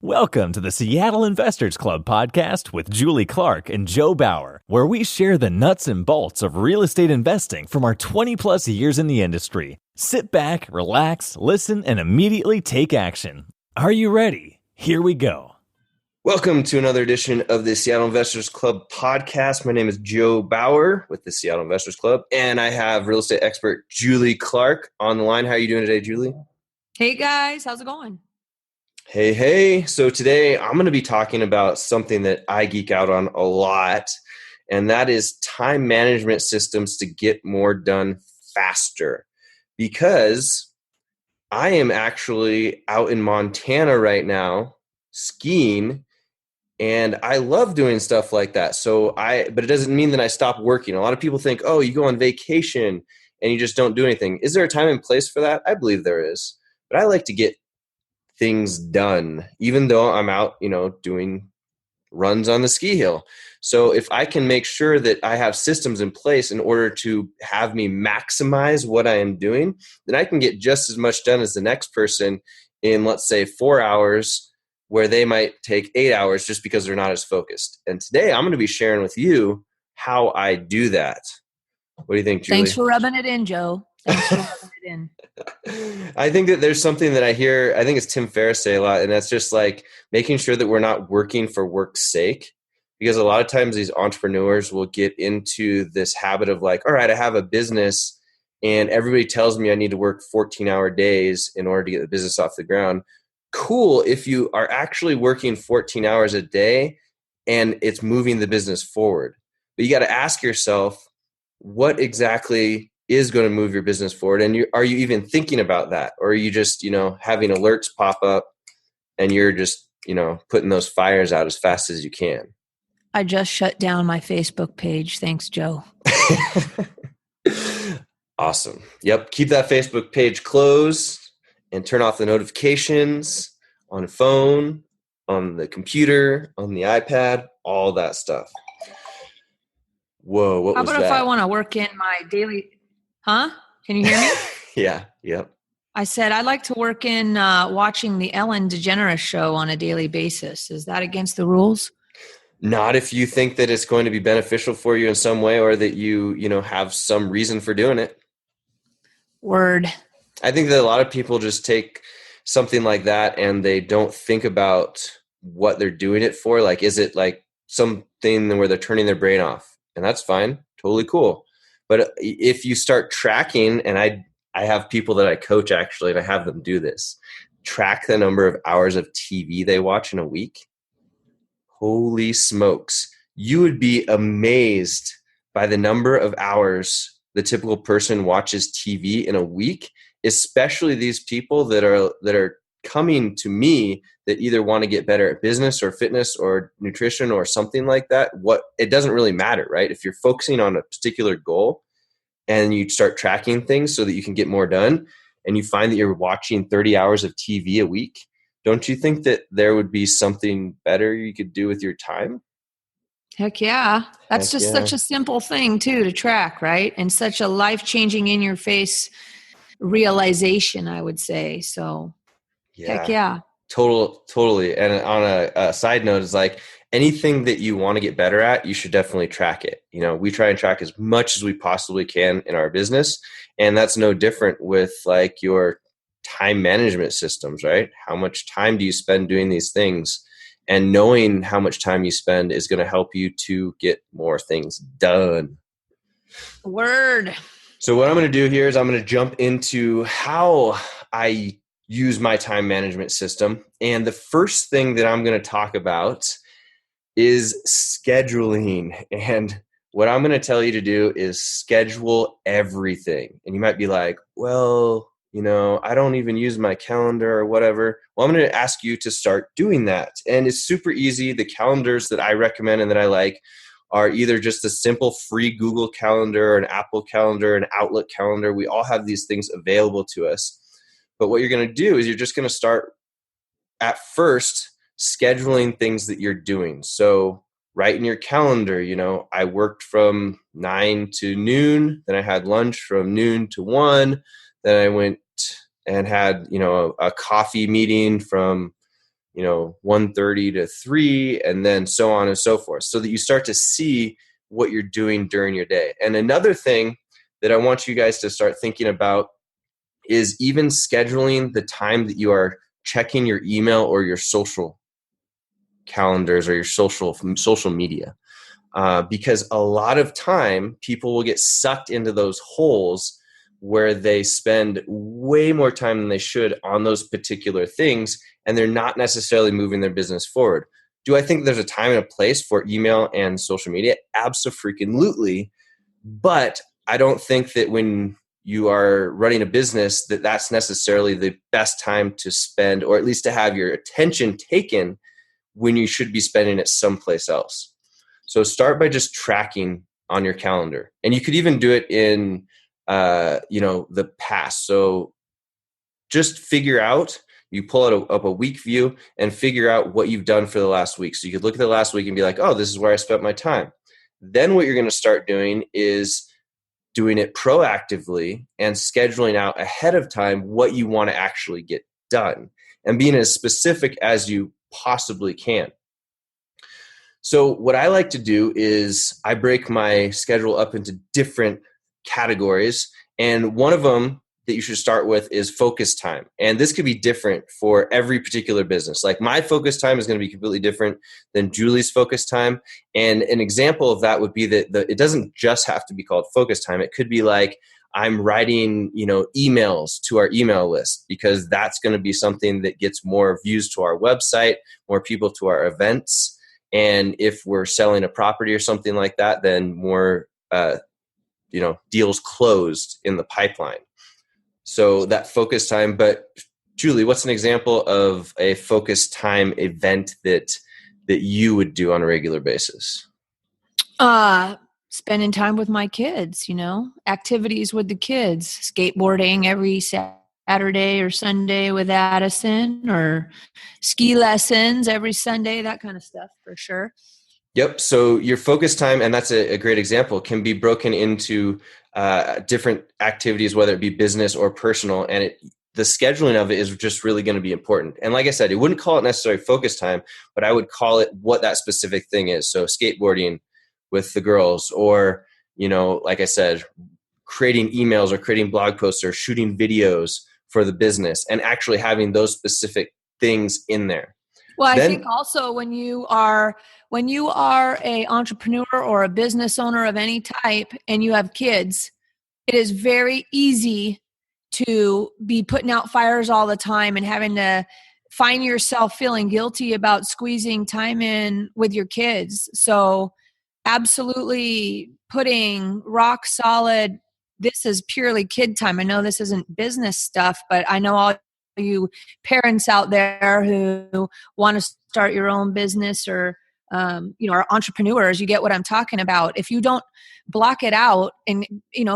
Welcome to the Seattle Investors Club podcast with Julie Clark and Joe Bauer, where we share the nuts and bolts of real estate investing from our 20-plus years in the industry. Sit back, relax, listen, and immediately take action. Are you ready? Here we go. Welcome to another edition of the Seattle Investors Club podcast. My name is Joe Bauer with the Seattle Investors Club, and I have real estate expert Julie Clark on the line. How are you doing today, Julie? Hey, guys. How's it going? Hey. So today I'm going to be talking about something that I geek out on a lot, and that is time management systems to get more done faster. Because I am actually out in Montana right now skiing, and I love doing stuff like that. But it doesn't mean that I stop working. A lot of people think, oh, you go on vacation and you just don't do anything. Is there a time and place for that? I believe there is. But I like to get things done, even though I'm out, doing runs on the ski hill. So if I can make sure that I have systems in place in order to have me maximize what I am doing, then I can get just as much done as the next person in, let's say, 4 hours, where they might take 8 hours just because they're not as focused. And today I'm going to be sharing with you how I do that. What do you think, Julie? Thanks for rubbing it in, Joe. Thanks for rubbing it in. I think that there's something that I hear, I think it's Tim Ferriss say a lot, and that's just like making sure that we're not working for work's sake. Because a lot of times these entrepreneurs will get into this habit of like, all right, I have a business and everybody tells me I need to work 14-hour days in order to get the business off the ground. Cool if you are actually working 14 hours a day and it's moving the business forward. But you got to ask yourself, what exactly is going to move your business forward? And are you even thinking about that? Or are you just, having alerts pop up and you're just, putting those fires out as fast as you can? I just shut down my Facebook page. Thanks, Joe. Awesome. Yep. Keep that Facebook page closed and turn off the notifications on the phone, on the computer, on the iPad, all that stuff. Whoa, what was that? How about if I want to work in my daily... Huh? Can you hear me? Yeah. Yep. I said I'd like to work in watching the Ellen DeGeneres show on a daily basis. Is that against the rules? Not if you think that it's going to be beneficial for you in some way, or that you have some reason for doing it. Word. I think that a lot of people just take something like that and they don't think about what they're doing it for. Like, is it like something where they're turning their brain off? And that's fine. Totally cool. But if you start tracking, and I have people that I coach actually, and I have them do this, track the number of hours of TV they watch in a week. Holy smokes. You would be amazed by the number of hours the typical person watches TV in a week, especially these people that are coming to me that either want to get better at business or fitness or nutrition or something like that. It doesn't really matter, right? If you're focusing on a particular goal and you start tracking things so that you can get more done, and you find that you're watching 30 hours of TV a week, don't you think that there would be something better you could do with your time? Heck yeah. That's such a simple thing too to track, right? And such a life-changing in your face realization, I would say. So heck yeah. Totally. And on a side note, is like anything that you want to get better at, you should definitely track it. We try and track as much as we possibly can in our business. And that's no different with like your time management systems, right? How much time do you spend doing these things? And knowing how much time you spend is going to help you to get more things done. Word. So what I'm going to do here is I'm going to jump into how I use my time management system. And the first thing that I'm going to talk about is scheduling. And what I'm going to tell you to do is schedule everything. And you might be like, well, I don't even use my calendar or whatever. Well, I'm going to ask you to start doing that. And it's super easy. The calendars that I recommend and that I like are either just a simple free Google Calendar, an Apple Calendar, an Outlook Calendar. We all have these things available to us. But what you're going to do is you're just going to start at first scheduling things that you're doing. So write in your calendar, I worked from 9 to noon. Then I had lunch from noon to 1. Then I went and had, a coffee meeting from, 1:30 to 3, and then so on and so forth, so that you start to see what you're doing during your day. And another thing that I want you guys to start thinking about is even scheduling the time that you are checking your email or your social calendars or your social media. Because a lot of time people will get sucked into those holes where they spend way more time than they should on those particular things, and they're not necessarily moving their business forward. Do I think there's a time and a place for email and social media? Abso-freaking-lutely. But I don't think that when you are running a business that that's necessarily the best time to spend, or at least to have your attention taken, when you should be spending it someplace else. So start by just tracking on your calendar. And you could even do it in the past. So just figure out, you pull it up a week view and figure out what you've done for the last week. So you could look at the last week and be like, oh, this is where I spent my time. Then what you're going to start doing is doing it proactively and scheduling out ahead of time what you want to actually get done and being as specific as you possibly can. So what I like to do is I break my schedule up into different categories. And one of them that you should start with is focus time. And this could be different for every particular business. Like my focus time is going to be completely different than Julie's focus time. And an example of that would be that it doesn't just have to be called focus time. It could be like I'm writing, emails to our email list, because that's going to be something that gets more views to our website, more people to our events. And if we're selling a property or something like that, then more, deals closed in the pipeline. So that focus time. But Julie, what's an example of a focus time event that you would do on a regular basis? Spending time with my kids, activities with the kids, skateboarding every Saturday or Sunday with Addison, or ski lessons every Sunday, that kind of stuff for sure. Yep. So your focus time, and that's a great example, can be broken into different activities, whether it be business or personal. And the scheduling of it is just really going to be important. And like I said, I wouldn't call it necessarily focus time, but I would call it what that specific thing is. So skateboarding with the girls, or, like I said, creating emails or creating blog posts or shooting videos for the business, and actually having those specific things in there. Well, I think also when you are a entrepreneur or a business owner of any type and you have kids, it is very easy to be putting out fires all the time and having to find yourself feeling guilty about squeezing time in with your kids. So absolutely putting rock solid, this is purely kid time. I know this isn't business stuff, but I know all you parents out there who want to start your own business or are entrepreneurs, you get what I'm talking about. If you don't block it out, and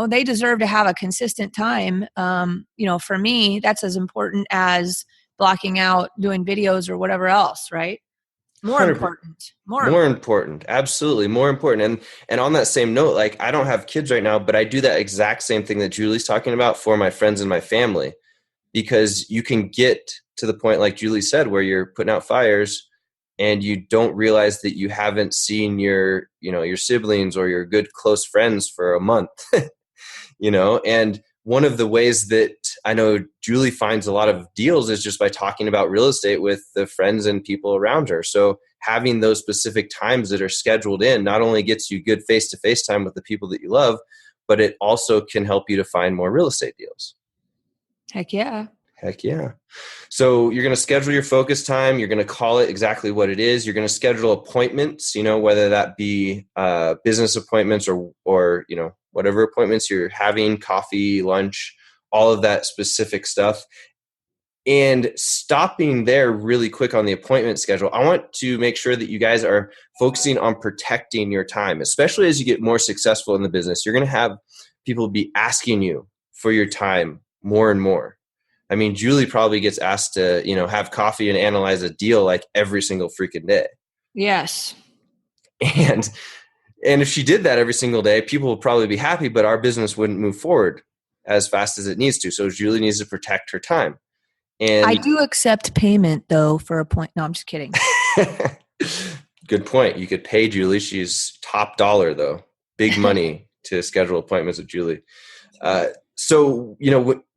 they deserve to have a consistent time. For me, that's as important as blocking out doing videos or whatever else, right? More important. Absolutely. More important. And on that same note, like I don't have kids right now, but I do that exact same thing that Julie's talking about for my friends and my family, because you can get to the point, like Julie said, where you're putting out fires and you don't realize that you haven't seen your siblings or your good close friends for a month, and one of the ways that I know Julie finds a lot of deals is just by talking about real estate with the friends and people around her. So having those specific times that are scheduled in not only gets you good face-to-face time with the people that you love, but it also can help you to find more real estate deals. Heck yeah. So you're going to schedule your focus time. You're going to call it exactly what it is. You're going to schedule appointments, whether that be business appointments or whatever appointments you're having, coffee, lunch, all of that specific stuff. And stopping there really quick on the appointment schedule, I want to make sure that you guys are focusing on protecting your time, especially as you get more successful in the business. You're going to have people be asking you for your time more and more. I mean, Julie probably gets asked to, have coffee and analyze a deal like every single freaking day. Yes. And if she did that every single day, people would probably be happy, but our business wouldn't move forward as fast as it needs to. So Julie needs to protect her time. And I do accept payment though for a point. No, I'm just kidding. Good point. You could pay Julie. She's top dollar though. Big money to schedule appointments with Julie. So,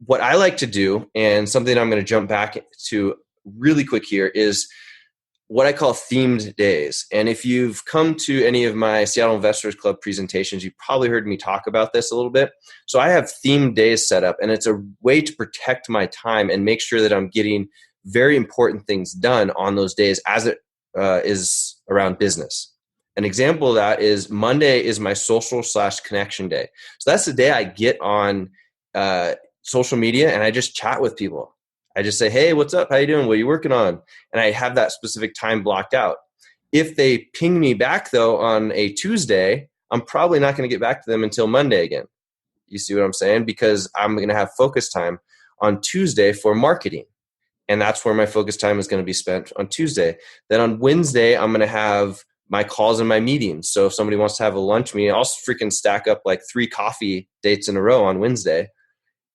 what I like to do, and something I'm going to jump back to really quick here, is what I call themed days. And if you've come to any of my Seattle Investors Club presentations, you've probably heard me talk about this a little bit. So I have themed days set up, and it's a way to protect my time and make sure that I'm getting very important things done on those days as it is around business. An example of that is Monday is my social/connection day. So that's the day I get on social media and I just chat with people. I just say, hey, what's up? How you doing? What are you working on? And I have that specific time blocked out. If they ping me back, though, on a Tuesday, I'm probably not going to get back to them until Monday again. You see what I'm saying? Because I'm going to have focus time on Tuesday for marketing. And that's where my focus time is going to be spent on Tuesday. Then on Wednesday, I'm going to have my calls and my meetings. So if somebody wants to have a lunch meeting, I'll freaking stack up like 3 coffee dates in a row on Wednesday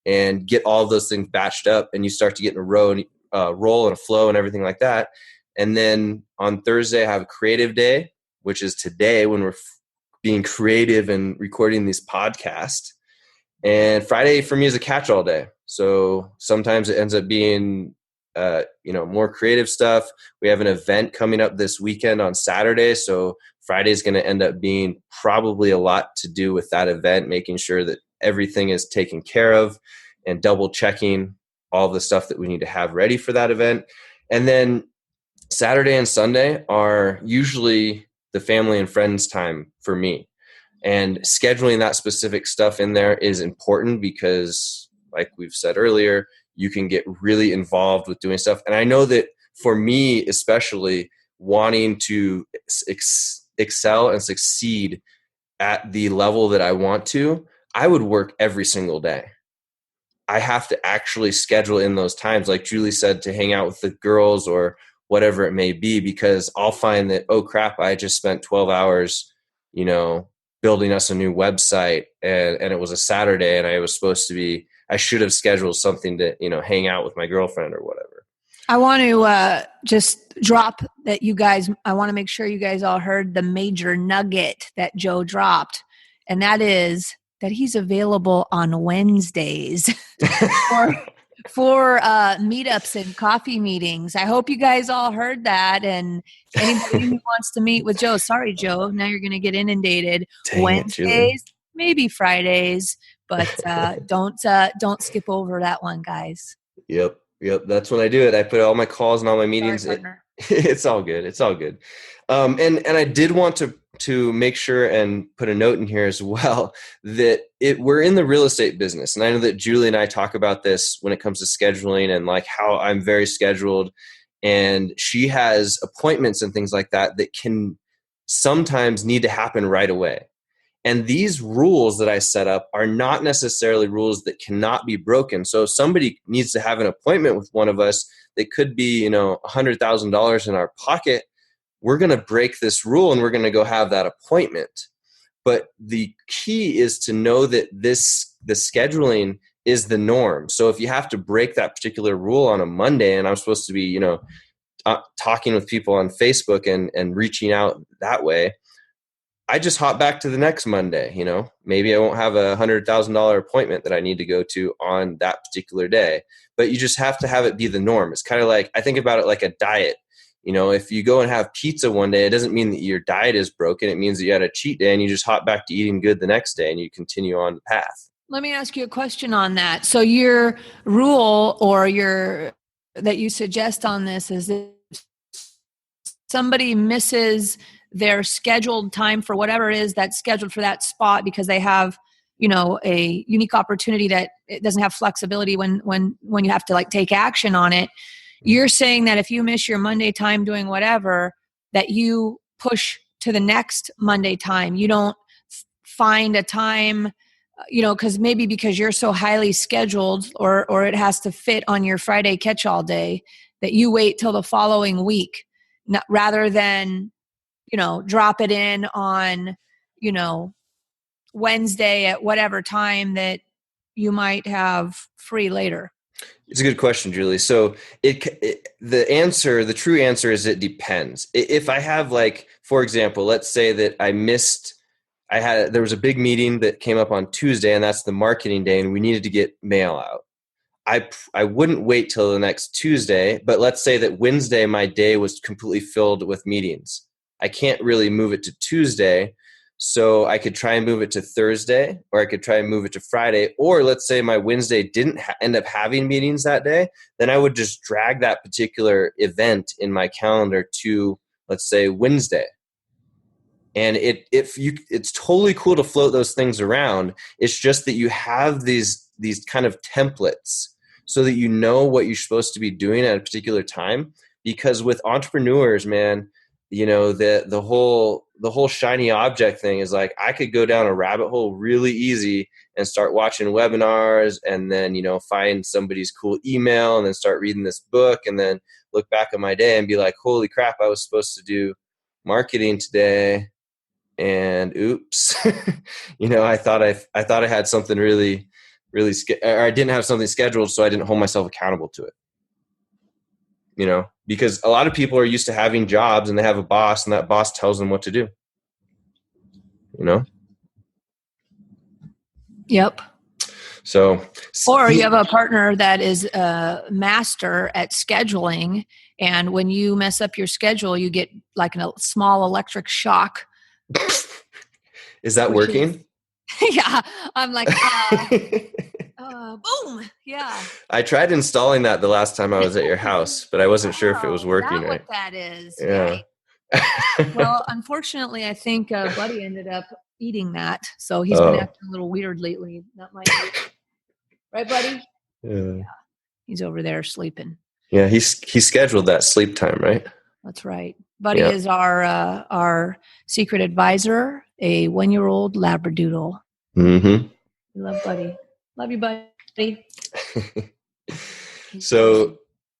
and get all of those things batched up, and you start to get in a row and roll and a flow and everything like that. And then on Thursday, I have a creative day, which is today when we're being creative and recording these podcasts. And Friday for me is a catch-all day. So sometimes it ends up being, more creative stuff. We have an event coming up this weekend on Saturday. So Friday is going to end up being probably a lot to do with that event, making sure that everything is taken care of and double checking all the stuff that we need to have ready for that event. And then Saturday and Sunday are usually the family and friends time for me. And scheduling that specific stuff in there is important because, like we've said earlier, you can get really involved with doing stuff. And I know that for me, especially wanting to excel and succeed at the level that I want to, I would work every single day. I have to actually schedule in those times, like Julie said, to hang out with the girls or whatever it may be, because I'll find that, oh crap, I just spent 12 hours, building us a new website, and it was a Saturday, and I should have scheduled something to, hang out with my girlfriend or whatever. I want to just drop that I want to make sure you guys all heard the major nugget that Joe dropped. And that is that he's available on Wednesdays for meetups and coffee meetings. I hope you guys all heard that. And anybody who wants to meet with Joe, sorry, Joe, now you're going to get inundated. Wednesdays, maybe Fridays, but don't skip over that one, guys. Yep. That's when I do it. I put all my calls and all my meetings. It's all good. It's all good. And I did want to make sure and put a note in here as well that we're in the real estate business. And I know that Julie and I talk about this when it comes to scheduling and like how I'm very scheduled, and she has appointments and things like that can sometimes need to happen right away. And these rules that I set up are not necessarily rules that cannot be broken. So if somebody needs to have an appointment with one of us that could be, $100,000 in our pocket, we're going to break this rule and we're going to go have that appointment. But the key is to know that the scheduling is the norm. So if you have to break that particular rule on a Monday, and I'm supposed to be, talking with people on Facebook and reaching out that way, I just hop back to the next Monday. Maybe I won't have a $100,000 appointment that I need to go to on that particular day, but you just have to have it be the norm. It's kind of like, I think about it like a diet. If you go and have pizza one day, it doesn't mean that your diet is broken. It means that you had a cheat day and you just hop back to eating good the next day and you continue on the path. Let me ask you a question on that. So your rule that you suggest on this is if somebody misses their scheduled time for whatever it is that's scheduled for that spot because they have, a unique opportunity that it doesn't have flexibility when you have to take action on it. You're saying that if you miss your Monday time doing whatever, that you push to the next Monday time. You don't find a time, because you're so highly scheduled or it has to fit on your Friday catch-all day, that you wait till the following week, rather than drop it in on, Wednesday at whatever time that you might have free later. It's a good question, Julie. So the true answer is it depends. If I have, like, for example, let's say that there was a big meeting that came up on Tuesday, and that's the marketing day, and we needed to get mail out. I wouldn't wait till the next Tuesday, but let's say that Wednesday my day was completely filled with meetings. I can't really move it to Tuesday, so I could try and move it to Thursday, or I could try and move it to Friday. Or let's say my Wednesday didn't end up having meetings that day, then I would just drag that particular event in my calendar to, let's say, Wednesday. And it's totally cool to float those things around. It's just that you have these kind of templates so that you know what you're supposed to be doing at a particular time. Because with entrepreneurs, man, you know, the whole shiny object thing is like, I could go down a rabbit hole really easy and start watching webinars, and then, you know, find somebody's cool email, and then start reading this book, and then look back at my day and be like, holy crap, I was supposed to do marketing today, and oops, you know, I thought I had something really, really, or I didn't have something scheduled, so I didn't hold myself accountable to it. You know, because a lot of people are used to having jobs, and they have a boss, and that boss tells them what to do. You know? Yep. So, or you have a partner that is a master at scheduling, and when you mess up your schedule, you get like a small electric shock. Is that working? Yeah. I'm like, boom. Yeah. I tried installing that the last time I was at your house, but I wasn't sure if it was working right. What that is. Yeah. Right? Well, unfortunately, I think Buddy ended up eating that. So he's been acting a little weird lately. That might be. Right, Buddy? Yeah. He's over there sleeping. Yeah, he scheduled that sleep time, right? That's right. Buddy is our secret advisor, a 1-year-old Labradoodle. Mm-hmm. We love Buddy. Love you, Buddy. So,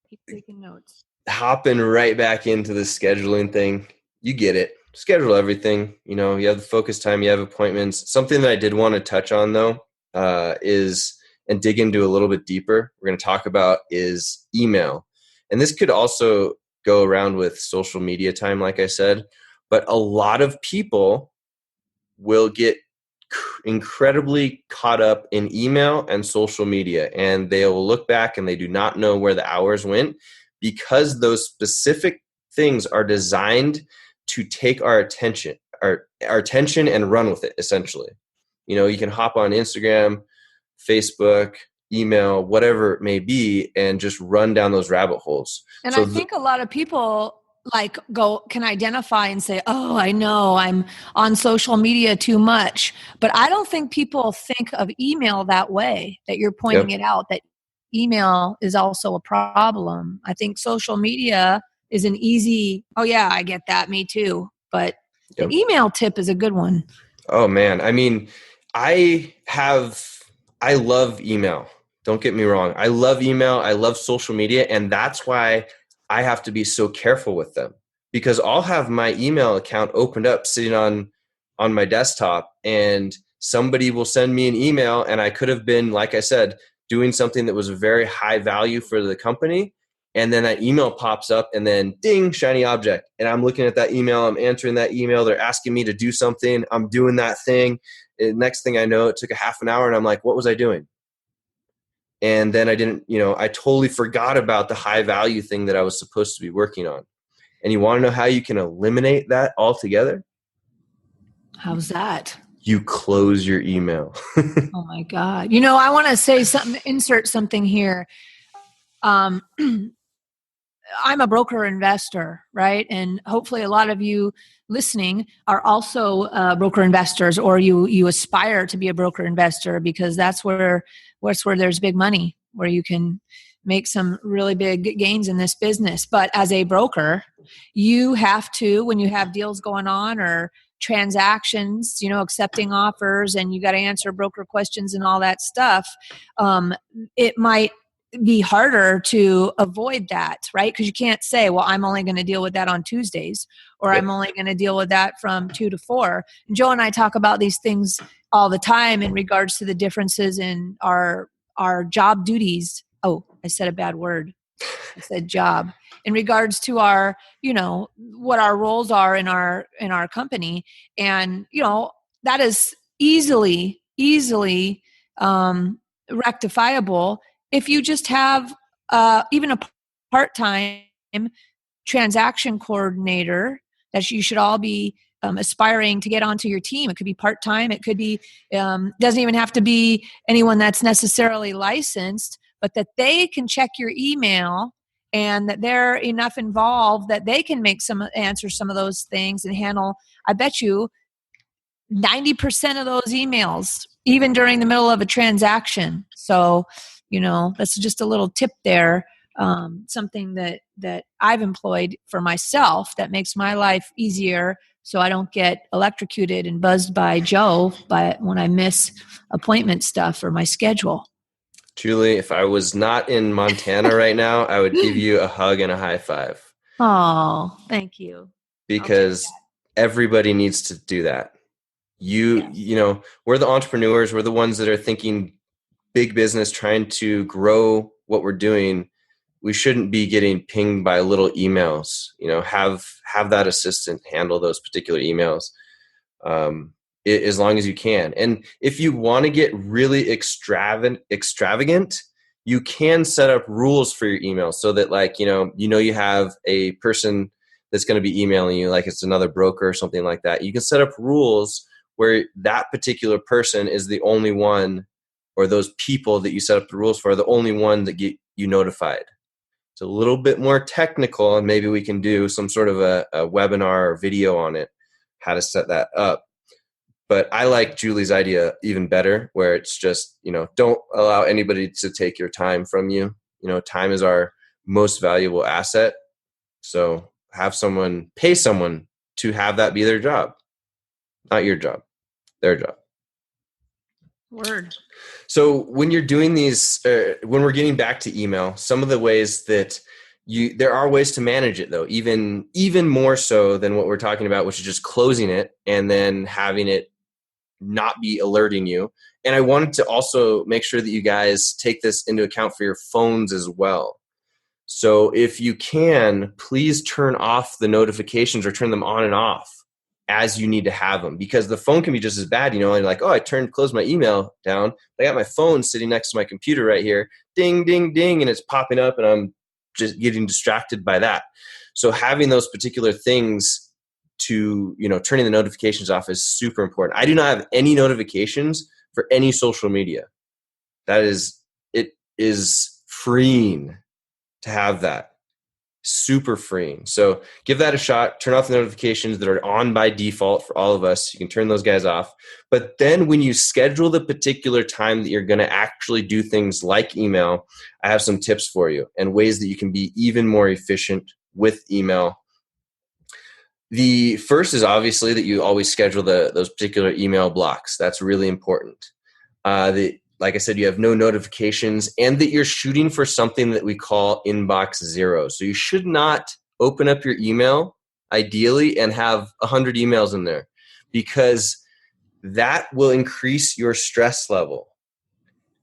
keep taking notes. Hopping right back into the scheduling thing. You get it. Schedule everything. You know, you have the focus time, you have appointments. Something that I did want to touch on, though, is, and dig into a little bit deeper, we're going to talk about, is email. And this could also go around with social media time, like I said. But a lot of people will get incredibly caught up in email and social media, and they'll look back and they do not know where the hours went, because those specific things are designed to take our attention and run with it, essentially. You know, you can hop on Instagram, Facebook, email, whatever it may be, and just run down those rabbit holes. And so I think a lot of people can identify and say, oh, I know I'm on social media too much. But I don't think people think of email that way, that you're pointing it out, that email is also a problem. I think social media is an easy, oh yeah, I get that, me too. But the email tip is a good one. Oh man. I mean, I love email. Don't get me wrong. I love email. I love social media. And that's why I have to be so careful with them, because I'll have my email account opened up sitting on my desktop, and somebody will send me an email, and I could have been, like I said, doing something that was very high value for the company. And then that email pops up, and then ding, shiny object. And I'm looking at that email. I'm answering that email. They're asking me to do something. I'm doing that thing. And next thing I know, it took a half an hour, and I'm like, what was I doing? And then I totally forgot about the high value thing that I was supposed to be working on. And you want to know how you can eliminate that altogether? How's that? You close your email. Oh my God. You know, I want to say something, insert something here. I'm a broker investor, right? And hopefully a lot of you listening are also broker investors, or you aspire to be a broker investor, because that's where there's big money, where you can make some really big gains in this business. But as a broker, you have to, when you have deals going on or transactions, you know, accepting offers, and you got to answer broker questions and all that stuff, it might be harder to avoid that, right? Because you can't say, well, I'm only going to deal with that on Tuesdays, or I'm only going to deal with that from 2 to 4. And Joe and I talk about these things all the time in regards to the differences in our job duties. Oh, I said a bad word. I said job. In regards to our, what our roles are in our company. And, that is easily rectifiable if you just have even a part-time transaction coordinator that you should all be aspiring to get onto your team. It could be part-time. It could be, doesn't even have to be anyone that's necessarily licensed, but that they can check your email and that they're enough involved that they can answer some of those things and handle, I bet you 90% of those emails, even during the middle of a transaction. So, that's just a little tip there. Something that I've employed for myself that makes my life easier, so I don't get electrocuted and buzzed by Joe when I miss appointment stuff or my schedule. Julie, if I was not in Montana right now, I would give you a hug and a high five. Oh, thank you. Because everybody needs to do that. We're the entrepreneurs. We're the ones that are thinking big business, trying to grow what we're doing. We shouldn't be getting pinged by little emails. Have that assistant handle those particular emails as long as you can. And if you want to get really extravagant, you can set up rules for your email so that you have a person that's going to be emailing you, like it's another broker or something like that. You can set up rules where that particular person is the only one, or those people that you set up the rules for are the only one that get you notified. It's a little bit more technical, and maybe we can do some sort of a webinar or video on it, how to set that up. But I like Julie's idea even better, where it's just, don't allow anybody to take your time from you. Time is our most valuable asset. So pay someone to have that be their job. Not your job, their job. Word. So when you're doing these, when we're getting back to email, some of the ways that there are ways to manage it though, even more so than what we're talking about, which is just closing it and then having it not be alerting you. And I wanted to also make sure that you guys take this into account for your phones as well. So if you can, please turn off the notifications or turn them on and off as you need to have them, because the phone can be just as bad. Like, oh, I closed my email down. I got my phone sitting next to my computer right here. Ding, ding, ding. And it's popping up and I'm just getting distracted by that. So having those particular things to, turning the notifications off is super important. I do not have any notifications for any social media. It is freeing to have that. Super freeing. So give that a shot. Turn off the notifications that are on by default for all of us. You can turn those guys off. But then when you schedule the particular time that you're going to actually do things like email, I have some tips for you and ways that you can be even more efficient with email. The first is obviously that you always schedule those particular email blocks. That's really important. Like I said, you have no notifications, and that you're shooting for something that we call inbox zero. So you should not open up your email, ideally, and have 100 emails in there, because that will increase your stress level.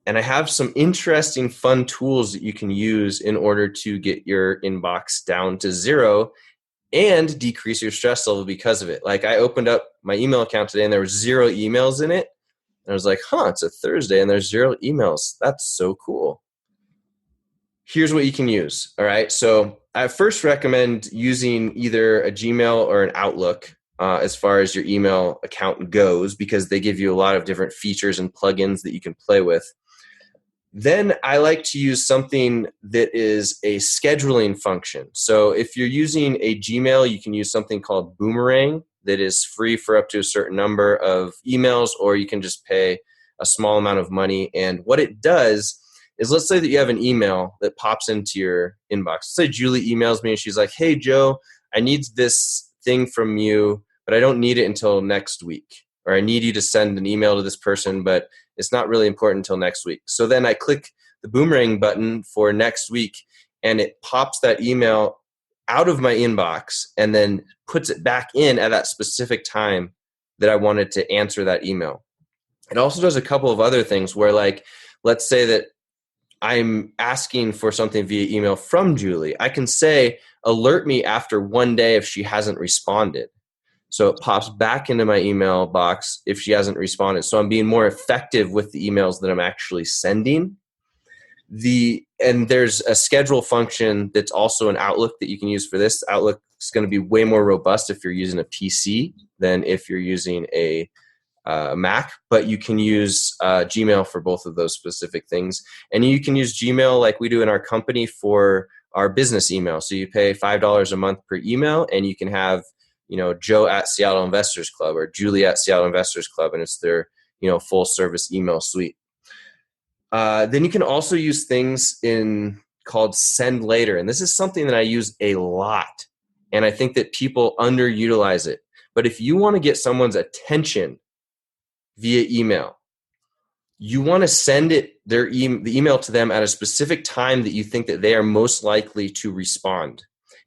And I have some interesting, fun tools that you can use in order to get your inbox down to zero and decrease your stress level because of it. Like, I opened up my email account today and there were 0 emails in it. And I was like, it's a Thursday and there's 0 emails. That's so cool. Here's what you can use. All right. So I first recommend using either a Gmail or an Outlook as far as your email account goes, because they give you a lot of different features and plugins that you can play with. Then I like to use something that is a scheduling function. So if you're using a Gmail, you can use something called Boomerang that is free for up to a certain number of emails, or you can just pay a small amount of money. And what it does is, let's say that you have an email that pops into your inbox. Let's say Julie emails me and she's like, hey, Joe, I need this thing from you, but I don't need it until next week. Or I need you to send an email to this person, but it's not really important until next week. So then I click the Boomerang button for next week, and it pops that email out of my inbox and then puts it back in at that specific time that I wanted to answer that email. It also does a couple of other things where, like, let's say that I'm asking for something via email from Julie, I can say, alert me after 1 day if she hasn't responded. So it pops back into my email box if she hasn't responded. So I'm being more effective with the emails that I'm actually sending. And there's a schedule function that's also in Outlook that you can use for this. Outlook is going to be way more robust if you're using a PC than if you're using a Mac, but you can use Gmail for both of those specific things. And you can use Gmail like we do in our company for our business email. So you pay $5 a month per email, and you can have, Joe at Seattle Investors Club or Julie at Seattle Investors Club, and it's their, full service email suite. Then you can also use things called Send Later. And this is something that I use a lot. And I think that people underutilize it. But if you want to get someone's attention via email, you want to send the email to them at a specific time that you think that they are most likely to respond.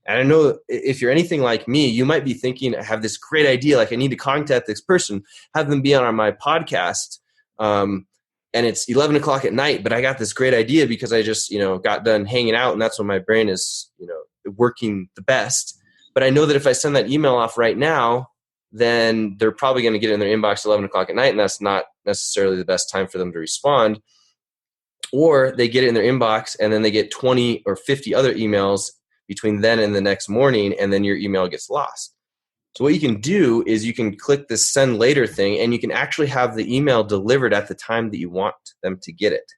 And I know if you're anything like me, you might be thinking, I have this great idea, like I need to contact this person, have them be on my podcast, and it's 11 o'clock at night, but I got this great idea because I just, got done hanging out, and that's when my brain is, working the best. But I know that if I send that email off right now, then they're probably going to get it in their inbox at 11 o'clock at night, and that's not necessarily the best time for them to respond. Or they get it in their inbox, and then they get 20 or 50 other emails between then and the next morning, and then your email gets lost. So what you can do is you can click this Send Later thing, and you can actually have the email delivered at the time that you want them to get it.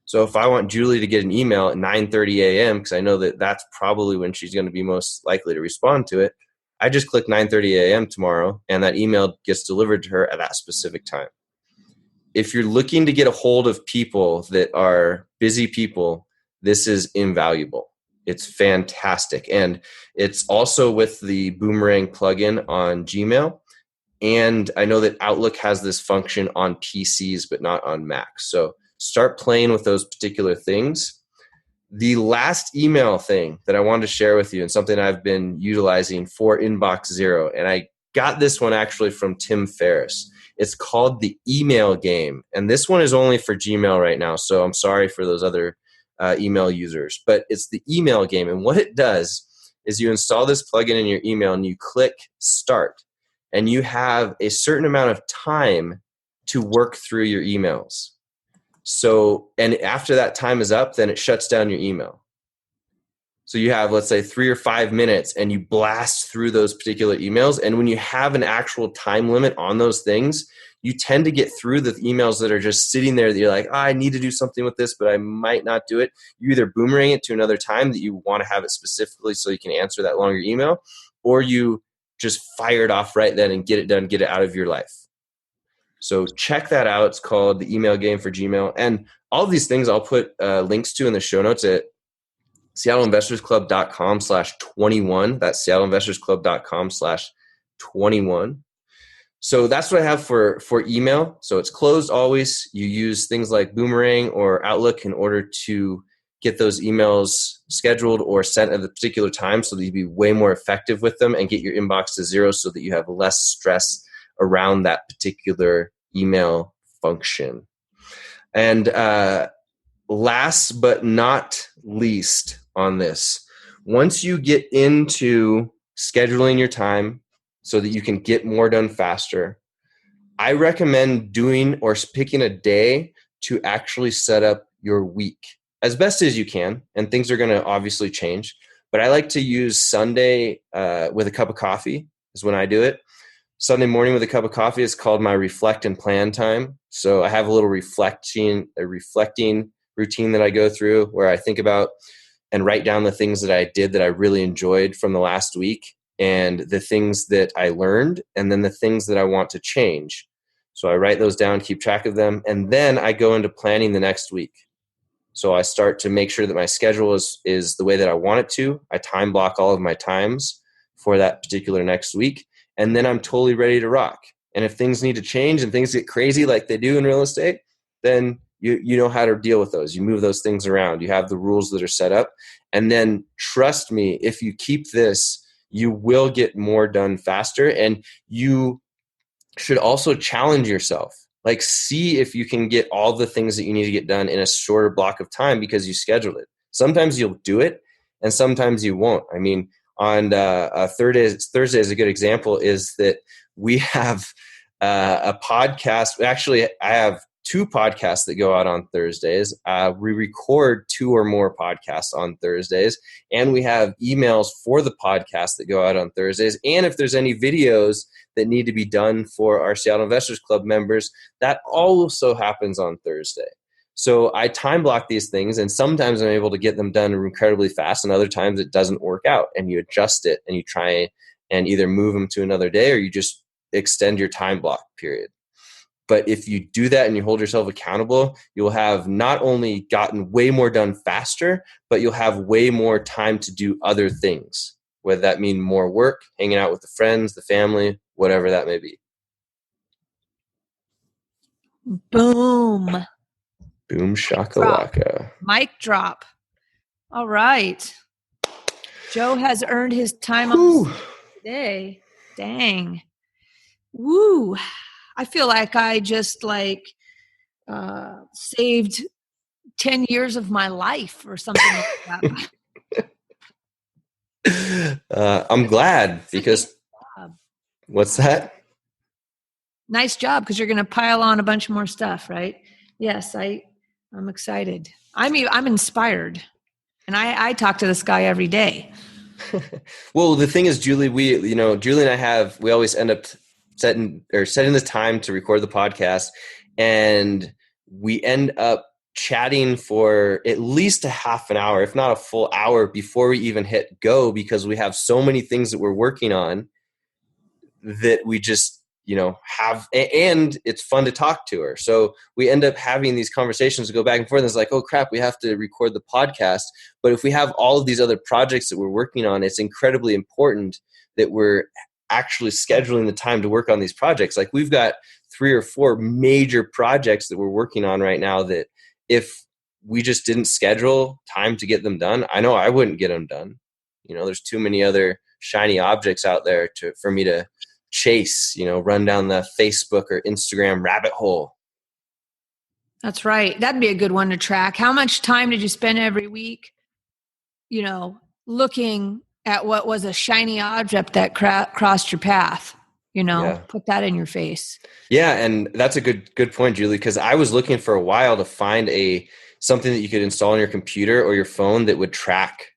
So if I want Julie to get an email at 9:30 a.m., because I know that that's probably when she's going to be most likely to respond to it, I just click 9:30 a.m. tomorrow, and that email gets delivered to her at that specific time. If you're looking to get a hold of people that are busy people, this is invaluable. It's fantastic. And it's also with the Boomerang plugin on Gmail. And I know that Outlook has this function on PCs, but not on Macs. So start playing with those particular things. The last email thing that I wanted to share with you, and something I've been utilizing for Inbox Zero, and I got this one actually from Tim Ferriss. It's called the Email Game. And this one is only for Gmail right now, so I'm sorry for those other email users, but it's the Email Game. And what it does is you install this plugin in your email and you click Start, and you have a certain amount of time to work through your emails. So, and after that time is up, then it shuts down your email. So you have, let's say, 3 or 5 minutes, and you blast through those particular emails. And when you have an actual time limit on those things, you tend to get through the emails that are just sitting there that you're like, I need to do something with this, but I might not do it. You either boomerang it to another time that you want to have it specifically so you can answer that longer email, or you just fire it off right then and get it done, get it out of your life. So check that out. It's called the Email Game for Gmail. And all of these things I'll put links to in the show notes at SeattleInvestorsClub.com/21. That's SeattleInvestorsClub.com/21. So that's what I have for email. So it's closed always. You use things like Boomerang or Outlook in order to get those emails scheduled or sent at a particular time so that you be way more effective with them and get your inbox to zero so that you have less stress around that particular email function. And last but not least on this, once you get into scheduling your time so that you can get more done faster, I recommend doing or picking a day to actually set up your week as best as you can. And things are going to obviously change, but I like to use Sunday with a cup of coffee is when I do it. Sunday morning with a cup of coffee is called my reflect and plan time. So I have a little reflecting routine that I go through where I think about and write down the things that I did that I really enjoyed from the last week, and the things that I learned, and then the things that I want to change. So I write those down, keep track of them, and then I go into planning the next week. So I start to make sure that my schedule is the way that I want it to. I time block all of my times for that particular next week, and then I'm totally ready to rock. And if things need to change and things get crazy like they do in real estate, then you know how to deal with those. You move those things around. You have the rules that are set up. And then trust me, if you keep this, you will get more done faster. And you should also challenge yourself. Like, see if you can get all the things that you need to get done in a shorter block of time because you scheduled it. Sometimes you'll do it and sometimes you won't. I mean, on Thursday is a good example, is that we have a podcast. Actually, I have 2 podcasts that go out on Thursdays. We record 2 or more podcasts on Thursdays, and we have emails for the podcast that go out on Thursdays. And if there's any videos that need to be done for our Seattle Investors Club members, that also happens on Thursday. So I time block these things, and sometimes I'm able to get them done incredibly fast, and other times it doesn't work out, and you adjust it and you try and either move them to another day or you just extend your time block period. But if you do that and you hold yourself accountable, you'll have not only gotten way more done faster, but you'll have way more time to do other things, whether that mean more work, hanging out with the friends, the family, whatever that may be. Boom. Boom shakalaka. Mic drop. All right. Joe has earned his time on today. Dang. Woo. I feel like I just saved 10 years of my life or something like that. I'm glad because what's that? Nice job, because you're going to pile on a bunch more stuff, right? Yes, I'm excited. I'm inspired, and I talk to this guy every day. Well, the thing is, Julie, Julie and I we always end up setting the time to record the podcast, and we end up chatting for at least a half an hour, if not a full hour, before we even hit go, because we have so many things that we're working on that we just have, and it's fun to talk to her. So we end up having these conversations to go back and forth. And it's like, oh crap, we have to record the podcast. But if we have all of these other projects that we're working on, it's incredibly important that we're actually scheduling the time to work on these projects. Like, we've got 3 or 4 major projects that we're working on right now that if we just didn't schedule time to get them done, I know I wouldn't get them done. There's too many other shiny objects out there for me to chase, run down the Facebook or Instagram rabbit hole. That's right. That'd be a good one to track. How much time did you spend every week, looking at what was a shiny object that crossed your path? Put that in your face. Yeah. And that's a good point, Julie, because I was looking for a while to find something that you could install on your computer or your phone that would track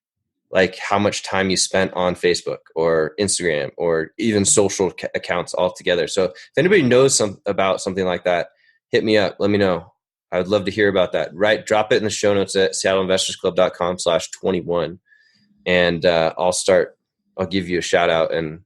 like how much time you spent on Facebook or Instagram or even social accounts altogether. So if anybody knows about something like that, hit me up. Let me know. I would love to hear about that. Right. Drop it in the show notes at seattleinvestorsclub.com/21. And I'll give you a shout out and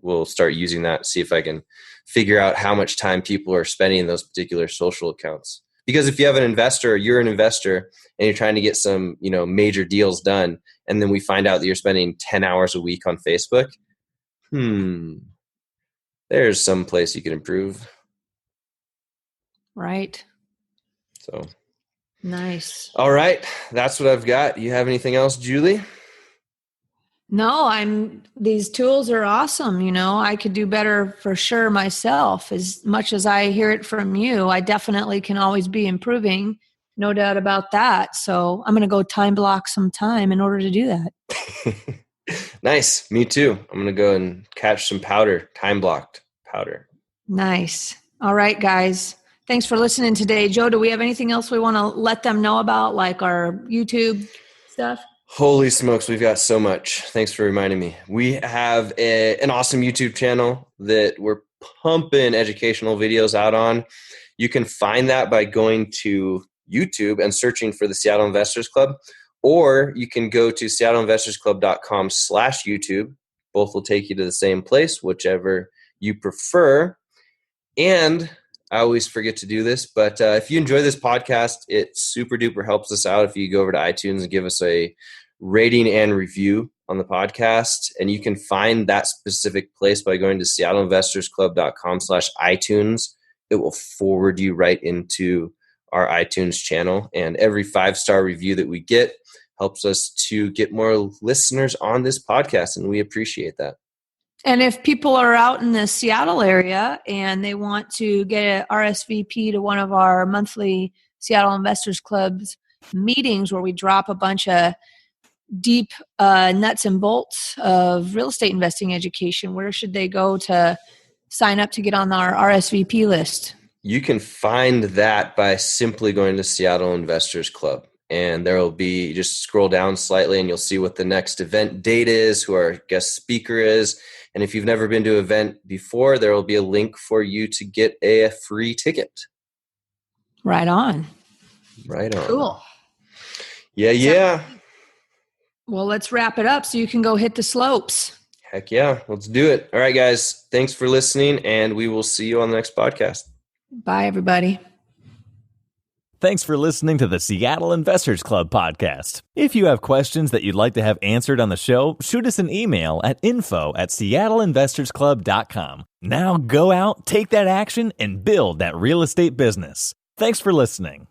we'll start using that. See if I can figure out how much time people are spending in those particular social accounts. Because if you have an investor, or you're an investor and you're trying to get some, major deals done, and then we find out that you're spending 10 hours a week on Facebook, there's some place you can improve. Right. So nice. All right. That's what I've got. You have anything else, Julie? No, these tools are awesome. I could do better for sure myself. As much as I hear it from you, I definitely can always be improving. No doubt about that. So I'm going to go time block some time in order to do that. Nice. Me too. I'm going to go and catch some powder, time blocked powder. Nice. All right, guys. Thanks for listening today. Joe, do we have anything else we want to let them know about, like our YouTube stuff? Holy smokes, we've got so much. Thanks for reminding me. We have an awesome YouTube channel that we're pumping educational videos out on. You can find that by going to YouTube and searching for the Seattle Investors Club, or you can go to seattleinvestorsclub.com/YouTube. Both will take you to the same place, whichever you prefer. And I always forget to do this, but if you enjoy this podcast, it super duper helps us out if you go over to iTunes and give us a rating and review on the podcast. And you can find that specific place by going to seattleinvestorsclub.com/iTunes. It will forward you right into our iTunes channel. And every 5-star review that we get helps us to get more listeners on this podcast. And we appreciate that. And if people are out in the Seattle area and they want to get an RSVP to one of our monthly Seattle Investors Club's meetings where we drop a bunch of deep nuts and bolts of real estate investing education, where should they go to sign up to get on our RSVP list? You can find that by simply going to Seattle Investors Club. And there will be, just scroll down slightly and you'll see what the next event date is, who our guest speaker is. And if you've never been to an event before, there will be a link for you to get a free ticket. Right on. Right on. Cool. Yeah. Well, let's wrap it up so you can go hit the slopes. Heck yeah. Let's do it. All right, guys. Thanks for listening, and we will see you on the next podcast. Bye, everybody. Thanks for listening to the Seattle Investors Club podcast. If you have questions that you'd like to have answered on the show, shoot us an email at info@seattleinvestorsclub.com. Now go out, take that action, and build that real estate business. Thanks for listening.